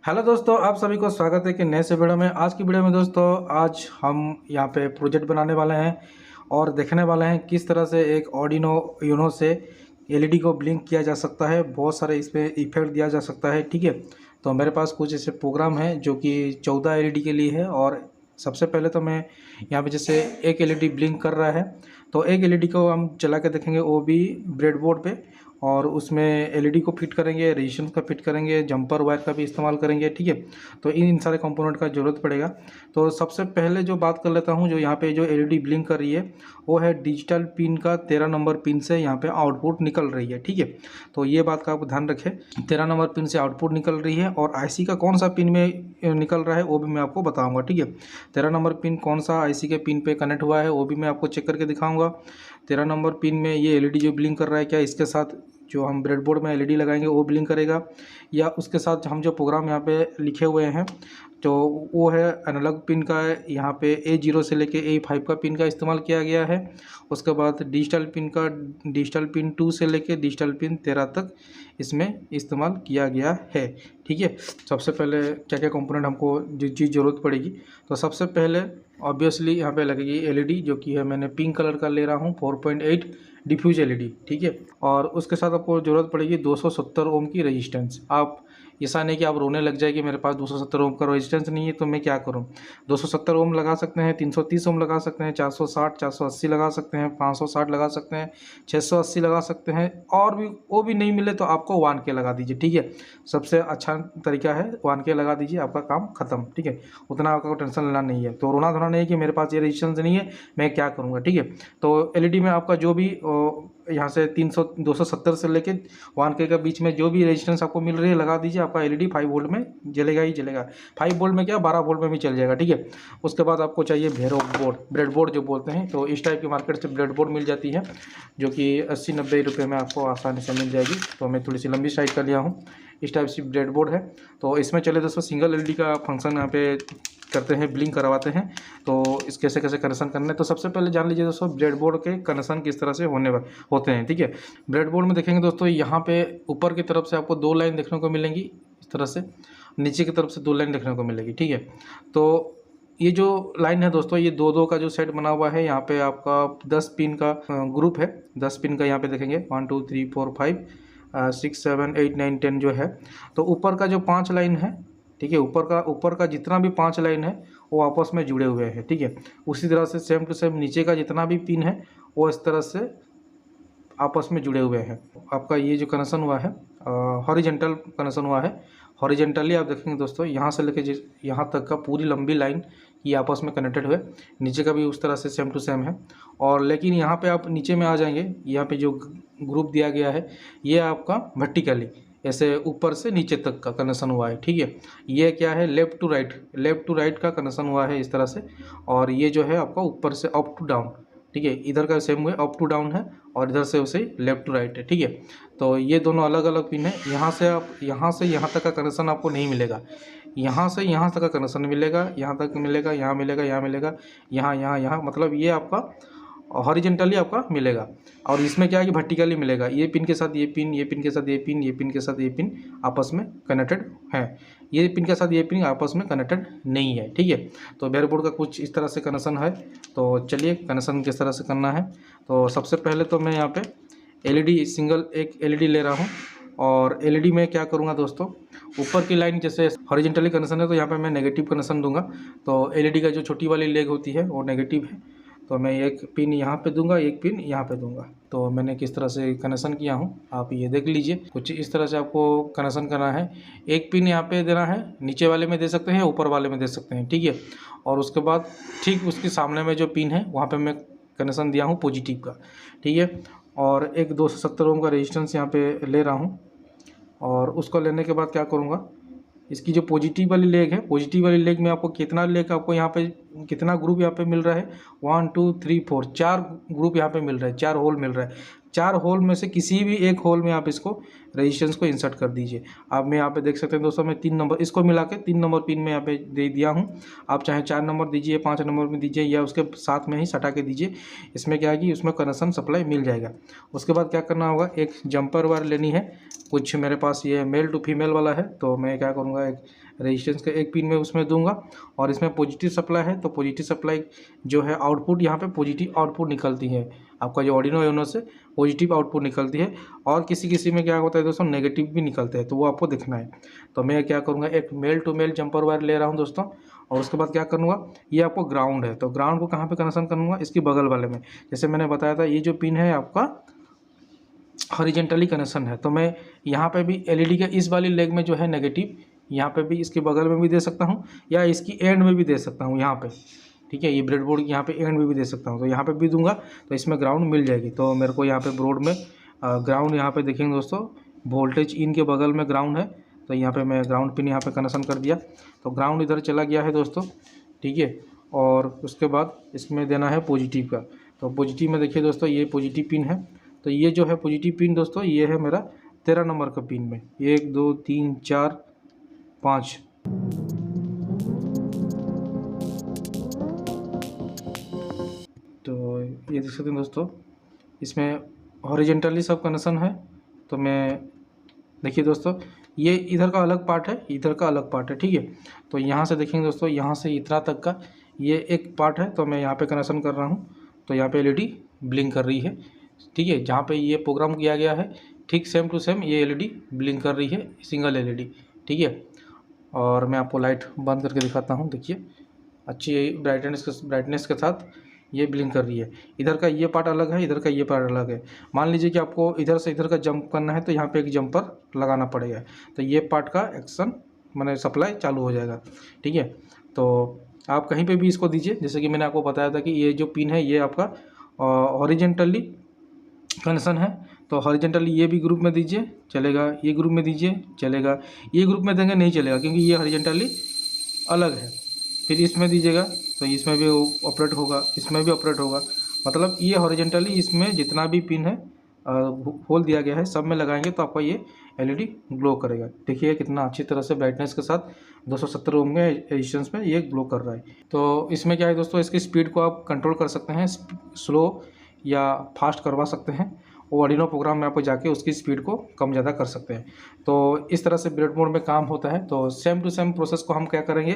Hello दोस्तों, आप सभी को स्वागत है कि नए से वीडियो में। आज की वीडियो में दोस्तों आज हम यहाँ पे प्रोजेक्ट बनाने वाले हैं और देखने वाले हैं किस तरह से एक ऑर्डिनो यूनो से एलईडी को ब्लिंक किया जा सकता है। बहुत सारे इसमें इफेक्ट दिया जा सकता है, ठीक है। तो मेरे पास कुछ ऐसे प्रोग्राम हैं जो कि 14 एलईडी के लिए है। और सबसे पहले तो मैं यहाँ पे जैसे एक एलईडी ब्लिंक कर रहा है तो एक एलईडी को हम चला के देखेंगे, वो भी ब्रेडबोर्ड पे। और उसमें एलईडी को फिट करेंगे, रेजिस्टेंस का फिट करेंगे, जंपर वायर का भी इस्तेमाल करेंगे, ठीक है। तो इन सारे कंपोनेंट का ज़रूरत पड़ेगा। तो सबसे पहले जो बात कर लेता हूँ, जो यहाँ पे जो एलईडी ब्लिंक कर रही है वो है डिजिटल पिन का 13 नंबर पिन से यहाँ पे आउटपुट निकल रही है, ठीक है। तो ये बात का आप ध्यान रखें, 13 नंबर पिन से आउटपुट निकल रही है। और आईसी का कौन सा पिन में निकल रहा है वो भी मैं आपको बताऊँगा, ठीक है। 13 नंबर पिन कौन सा आईसी के पिन पे कनेक्ट हुआ है वो भी मैं आपको चेक करके दिखाऊँगा। 13 नंबर पिन में ये एलईडी जो ब्लिंक कर रहा है, क्या इसके साथ जो हम ब्रेडबोर्ड में एलईडी लगाएंगे वो ब्लिंक करेगा, या उसके साथ हम जो प्रोग्राम यहाँ पे लिखे हुए हैं तो वो है एनालॉग पिन का। यहाँ पे A0 से लेके A5 का पिन का इस्तेमाल किया गया है। उसके बाद डिजिटल पिन का, डिजिटल पिन 2 से लेके डिजिटल पिन 13 तक इसमें इस्तेमाल किया गया है, ठीक है। सबसे पहले क्या क्या कंपोनेंट हमको जिस चीज़ ज़रूरत पड़ेगी, तो सबसे पहले ऑब्वियसली यहाँ पे लगेगी एलईडी, जो कि है मैंने पिंक कलर का ले रहा हूँ 4.8 डिफ्यूज एलईडी, ठीक है। और उसके साथ आपको ज़रूरत पड़ेगी 270 ओम की रेजिस्टेंस। आप ऐसा नहीं कि आप रोने लग जाए कि मेरे पास 270 ओम का रेजिस्टेंस नहीं है तो मैं क्या करूं। 270 ओम लगा सकते हैं, 330 ओम लगा सकते हैं, 460 480 लगा सकते हैं, 560 लगा सकते हैं, 680 लगा सकते हैं। और भी वो भी नहीं मिले तो आपको 1K लगा दीजिए, ठीक है। सबसे अच्छा तरीका है 1K लगा दीजिए, आपका काम खत्म, ठीक है। उतना आपको टेंशन लेना नहीं है। तो रोना धोना नहीं कि मेरे पास ये रेजिस्टेंस नहीं है मैं क्या करूँगा, ठीक है। तो एलईडी में आपका जो भी यहाँ से 270 से लेके 1K के बीच में जो भी रेजिस्टेंस आपको मिल रही है लगा दीजिए। आपका एलईडी 5 वोल्ट में जलेगा ही जलेगा। 5 वोल्ट में क्या, 12 वोल्ट में भी चल जाएगा, ठीक है। उसके बाद आपको चाहिए भेरो बोर्ड, ब्रेडबोर्ड जो बोलते हैं। तो इस टाइप की मार्केट से ब्रेडबोर्ड मिल जाती है जो कि 80-90 रुपये में आपको आसानी से मिल जाएगी। तो मैं थोड़ी सी लंबी साइड का लिया हूँ, इस टाइप से ब्रेडबोर्ड है। तो इसमें चले दोस्तों सिंगल एलईडी का फंक्शन यहाँ पे करते हैं, ब्लिंक करवाते हैं। तो इस कैसे कैसे कनेक्शन करना है, तो सबसे पहले जान लीजिए दोस्तों ब्रेडबोर्ड के कनेक्शन किस तरह से होते हैं, ठीक है। ब्रेडबोर्ड में देखेंगे दोस्तों, यहाँ पे ऊपर की तरफ से आपको 2 लाइन देखने को मिलेंगी इस तरह से, नीचे की तरफ से 2 लाइन देखने को मिलेगी, ठीक है। तो ये जो लाइन है दोस्तों, ये 2-2 का जो सेट बना हुआ है, यहाँ पे आपका 10 पिन का ग्रुप है। 10 पिन का यहाँ पे देखेंगे 1 2 3 4 5 6 7 8 9 10 जो है। तो ऊपर का जो 5 लाइन है, ठीक है, ऊपर का जितना भी 5 लाइन है वो आपस में जुड़े हुए हैं, ठीक है। उसी तरह से सेम टू सेम नीचे का जितना भी पिन है वो इस तरह से आपस में जुड़े हुए हैं। आपका ये जो कनेक्शन हुआ है हॉरिजेंटल कनेक्शन हुआ है। हॉरिजेंटली आप देखेंगे दोस्तों, यहाँ से लेके यहाँ तक का पूरी लंबी लाइन ये आपस में कनेक्टेड हुए। नीचे का भी उस तरह से सेम टू सेम है। और लेकिन यहाँ पे आप नीचे में आ जाएंगे, यहाँ पे जो ग्रुप दिया गया है ये आपका वर्टिकली ऐसे ऊपर से नीचे तक का कनेक्शन हुआ है, ठीक है। ये क्या है, लेफ़्ट टू राइट का कनेक्शन हुआ है इस तरह से। और ये जो है आपका ऊपर से अप टू डाउन, ठीक है। इधर का सेम हुए अप टू डाउन है और इधर से उसे लेफ़्ट टू राइट है, ठीक है। तो ये दोनों अलग अलग पिन है। यहाँ से यहाँ तक का कनेक्शन आपको नहीं मिलेगा। यहाँ से यहाँ तक का कनेक्शन मिलेगा, यहाँ तक मिलेगा, यहाँ मिलेगा, यहाँ मिलेगा, यहाँ मतलब ये आपका हॉरिजेंटली आपका मिलेगा। और इसमें क्या है कि वर्टिकली मिलेगा। ये पिन के साथ ये पिन, ये पिन के साथ ये पिन, ये पिन के साथ ये पिन आपस में कनेक्टेड है। ये पिन के साथ ये पिन आपस में कनेक्टेड नहीं है, ठीक है। तो ब्रेडबोर्ड का कुछ इस तरह से कनेक्शन है। तो चलिए कनेक्शन किस तरह से करना है। तो सबसे पहले तो मैं यहाँ पे एलईडी सिंगल एक एलईडी ले रहा हूँ। और एलईडी में क्या करूँगा दोस्तों, ऊपर की लाइन जैसे हॉरिजेंटली कनेक्शन है तो यहाँ पे मैं नेगेटिव कनेक्शन दूंगा। तो एलईडी का जो छोटी वाली लेग होती है वो नेगेटिव है, तो मैं एक पिन यहाँ पे दूंगा, एक पिन यहाँ पे दूंगा। तो मैंने किस तरह से कनेक्शन किया हूँ आप ये देख लीजिए। कुछ इस तरह से आपको कनेक्शन करना है। एक पिन यहाँ पे देना है, नीचे वाले में दे सकते हैं, ऊपर वाले में दे सकते हैं, ठीक है। और उसके बाद ठीक उसके सामने में जो पिन है वहाँ पे मैं कनेक्शन दिया हूँ पॉजिटिव का, ठीक है। और एक 270 ओम का रेजिस्टेंस यहाँ पे ले रहा हूँ। और उसको लेने के बाद क्या करूँगा, इसकी जो पॉजिटिव वाली लेग है, पॉजिटिव वाली लेग में आपको कितना लेग आपको यहाँ पे कितना ग्रुप यहाँ पे मिल रहा है, 1 2 3 4 4 ग्रुप यहाँ पे मिल रहा है, 4 होल मिल रहा है। 4 होल में से किसी भी एक होल में आप इसको रेजिस्टेंस को इंसर्ट कर दीजिए। आप मैं यहाँ पे देख सकते हैं दोस्तों, मैं 3 नंबर इसको मिला के 3 नंबर पिन में यहाँ पे दे दिया हूँ। आप चाहे 4 नंबर दीजिए, 5 नंबर में दीजिए, या उसके साथ में ही सटा के दीजिए। इसमें क्या है कि उसमें कनेक्शन सप्लाई मिल जाएगा। उसके बाद क्या करना होगा, एक जंपर वायर लेनी है। कुछ मेरे पास ये मेल टू फीमेल वाला है, तो मैं क्या करूँगा, एक रेजिस्टेंस का एक पिन में उसमें दूंगा। और इसमें पॉजिटिव सप्लाई है, तो पॉजिटिव सप्लाई जो है आउटपुट, यहाँ पे पॉजिटिव आउटपुट निकलती है। आपका जो आर्डिनो यूनो से पॉजिटिव आउटपुट निकलती है। और किसी किसी में क्या होता है दोस्तों, नेगेटिव भी निकलते हैं, तो वो आपको देखना है। तो मैं क्या करूँगा, एक male to male jumper wire ले रहा हूँ दोस्तों। और उसके बाद क्या करूँगा, ये आपको ग्राउंड है, तो ग्राउंड को कहाँ पे कनेक्शन करूँगा, इसकी बगल वाले में। जैसे मैंने बताया था, ये जो पिन है आपका हॉरिजेंटली कनेक्शन है, तो मैं यहाँ पे भी एलईडी के इस वाली लेग में जो है नेगेटिव, यहाँ पे भी इसके बगल में भी दे सकता हूँ, या इसकी एंड में भी दे सकता हूँ यहाँ पे। ठीक है, ये ब्रेडबोर्ड यहाँ पे एंड में भी दे सकता हूँ, तो यहाँ पे भी दूंगा तो इसमें ग्राउंड मिल जाएगी। तो मेरे को यहाँ पे बोर्ड में ग्राउंड यहाँ पे देखेंगे दोस्तों, वोल्टेज इन के बगल में ग्राउंड है, तो यहाँ पे मैं ग्राउंड पिन यहाँ पे कनेक्शन कर दिया। तो ग्राउंड इधर चला गया है दोस्तों। ठीक है, और उसके बाद इसमें देना है पॉजिटिव का। तो पॉजिटिव में देखिए दोस्तों, ये पॉजिटिव पिन है। तो ये जो है पॉजिटिव पिन दोस्तों, ये है मेरा 13 नंबर का पिन में, 1 2 3 4 5। तो ये देख सकते हैं दोस्तों, इसमें हॉरिजेंटली सब कनेक्शन है। तो मैं देखिए दोस्तों, ये इधर का अलग पार्ट है, इधर का अलग पार्ट है। ठीक है, तो यहाँ से देखेंगे दोस्तों, यहाँ से इतना तक का ये एक पार्ट है, तो मैं यहाँ पे कनेक्शन कर रहा हूँ। तो यहाँ पे एलईडी ब्लिंक कर रही है। ठीक है, जहाँ पे ये प्रोग्राम किया गया है, ठीक सेम टू सेम ये एलईडी ब्लिंक कर रही है, सिंगल एलईडी। ठीक है, और मैं आपको लाइट बंद करके दिखाता हूँ। देखिए, अच्छी ब्राइटनेस के साथ ये ब्लिंक कर रही है। इधर का ये पार्ट अलग है, इधर का ये पार्ट अलग है। मान लीजिए कि आपको इधर से इधर का जंप करना है, तो यहाँ पे एक जंपर लगाना पड़ेगा, तो ये पार्ट का एक्शन मैंने सप्लाई चालू हो जाएगा। ठीक है, तो आप कहीं पे भी इसको दीजिए। जैसे कि मैंने आपको बताया था कि ये जो पिन है ये आपका हॉरिजेंटली कनेक्शन है, तो हॉरिजेंटली ये भी ग्रुप में दीजिए चलेगा, ये ग्रुप में दीजिए चलेगा, ये ग्रुप में देंगे नहीं चलेगा, क्योंकि ये हॉरिजेंटली अलग है। फिर इसमें दीजिएगा तो इसमें भी ऑपरेट होगा, इसमें भी ऑपरेट होगा। मतलब ये हॉरिजेंटली इसमें जितना भी पिन है होल दिया गया है, सब में लगाएंगे तो आपका ये एलईडी ग्लो करेगा। देखिए कितना अच्छी तरह से ब्राइटनेस के साथ 270 ओम के रेजिस्टेंस में ये ग्लो कर रहा है। तो इसमें क्या है दोस्तों, इसकी स्पीड को आप कंट्रोल कर सकते हैं, स्लो या फास्ट करवा सकते हैं। वो आर्डिनो प्रोग्राम में आपको जाके उसकी स्पीड को कम ज़्यादा कर सकते हैं। तो इस तरह से ब्रेडबोर्ड में काम होता है। तो सेम टू सेम प्रोसेस को हम क्या करेंगे,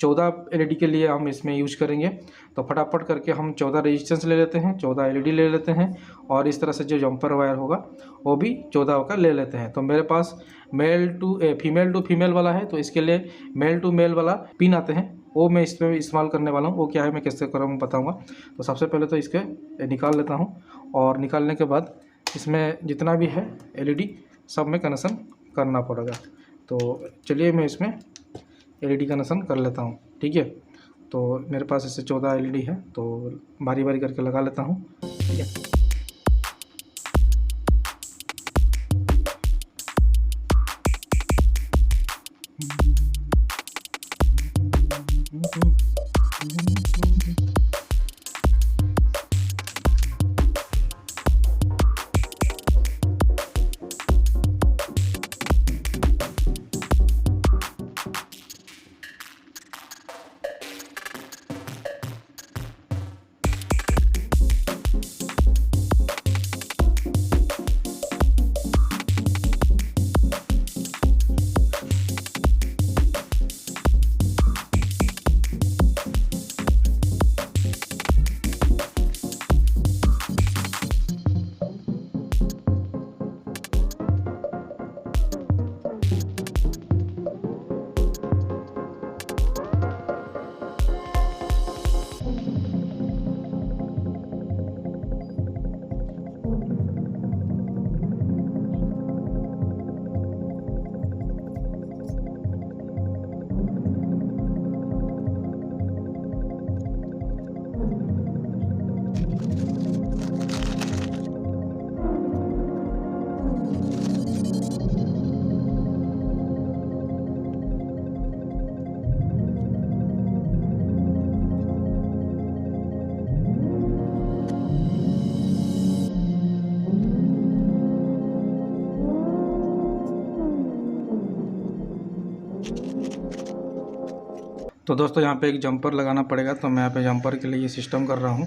14 एलईडी के लिए हम इसमें यूज करेंगे। तो फटाफट करके हम 14 रेजिस्टेंस ले लेते हैं, 14 एलईडी ले लेते हैं, और इस तरह से जो जंपर वायर होगा वो भी 14 का ले लेते हैं। तो मेरे पास फीमेल टू फीमेल वाला है, तो इसके लिए मेल टू मेल वाला पिन आते हैं, वो मैं इसमें इस्तेमाल करने वाला हूँ। वो क्या है मैं कैसे करूँ बताऊँगा। तो सबसे पहले तो इसके निकाल लेता हूँ, और निकालने के बाद इसमें जितना भी है एलईडी सब में कनेक्शन करना पड़ेगा। तो चलिए मैं इसमें एलईडी कनेक्शन कर लेता हूँ। ठीक है, तो मेरे पास इससे 14 एलईडी है, तो बारी बारी करके लगा लेता हूँ। ठीक है, तो दोस्तों यहाँ पे एक जंपर लगाना पड़ेगा, तो मैं यहाँ पे जंपर के लिए ये सिस्टम कर रहा हूँ।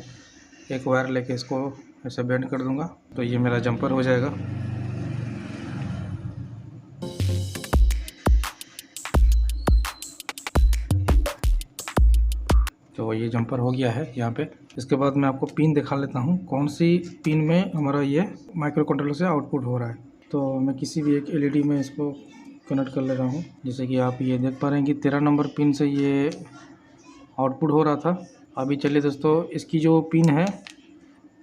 एक वायर लेके इसको ऐसे बेंड कर दूंगा तो ये मेरा जंपर हो जाएगा। तो ये जंपर हो गया है यहाँ पे। इसके बाद मैं आपको पिन दिखा लेता हूँ, कौन सी पिन में हमारा ये माइक्रो कंट्रोलर से आउटपुट हो रहा है। तो मैं किसी भी एक एलईडी में इसको कनेक्ट कर ले रहा हूँ। जैसे कि आप ये देख पा रहे हैं कि 13 नंबर पिन से ये आउटपुट हो रहा था। अभी चलिए दोस्तों, इसकी जो पिन है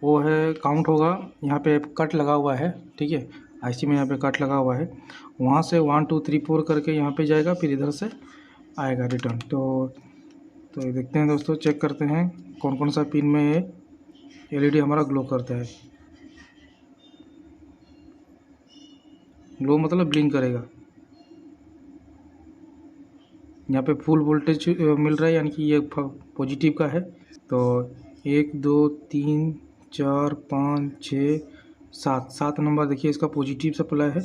वो है काउंट होगा, यहाँ पे कट लगा हुआ है, ठीक है, आईसी में यहाँ पे कट लगा हुआ है। वहाँ से 1 2 3 4 करके यहाँ पे जाएगा, फिर इधर से आएगा रिटर्न। तो ये देखते हैं दोस्तों, चेक करते हैं कौन कौन सा पिन में एलईडी हमारा ग्लो करता है। ग्लो मतलब ब्लिंक करेगा। यहाँ पे फुल वोल्टेज मिल रहा है, यानी कि ये पॉजिटिव का है। तो 1 2 3 4 5 6 7 नंबर देखिए इसका पॉजिटिव सप्लाई है।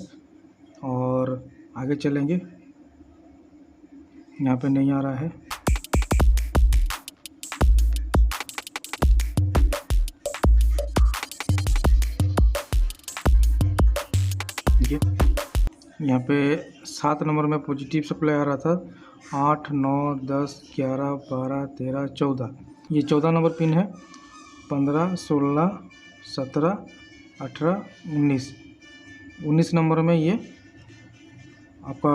और आगे चलेंगे, यहाँ पे नहीं आ रहा है। देखिए यहाँ पे 7 नंबर में पॉजिटिव सप्लाई आ रहा था। 8 9 10 11 12 13 14, ये 14 नंबर पिन है। 15 16 17 18 19 नंबर में ये आपका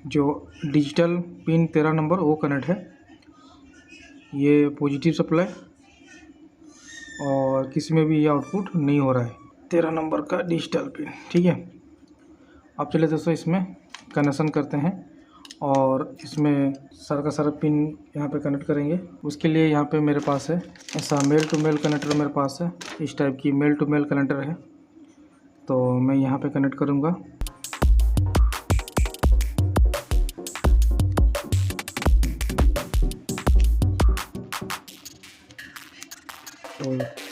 जो डिजिटल पिन 13 नंबर वो कनेक्ट है। ये पॉजिटिव सप्लाई और किसी में भी ये आउटपुट नहीं हो रहा है। 13 नंबर का डिजिटल पिन, ठीक है। अब चलिए दोस्तों इसमें कनेक्शन करते हैं और इसमें सारा का सारा पिन यहाँ पे कनेक्ट करेंगे। उसके लिए यहाँ पे मेरे पास है ऐसा मेल टू मेल कनेक्टर, मेरे पास है इस टाइप की मेल टू मेल कनेक्टर है। तो मैं यहाँ पे कनेक्ट करूँगा। तो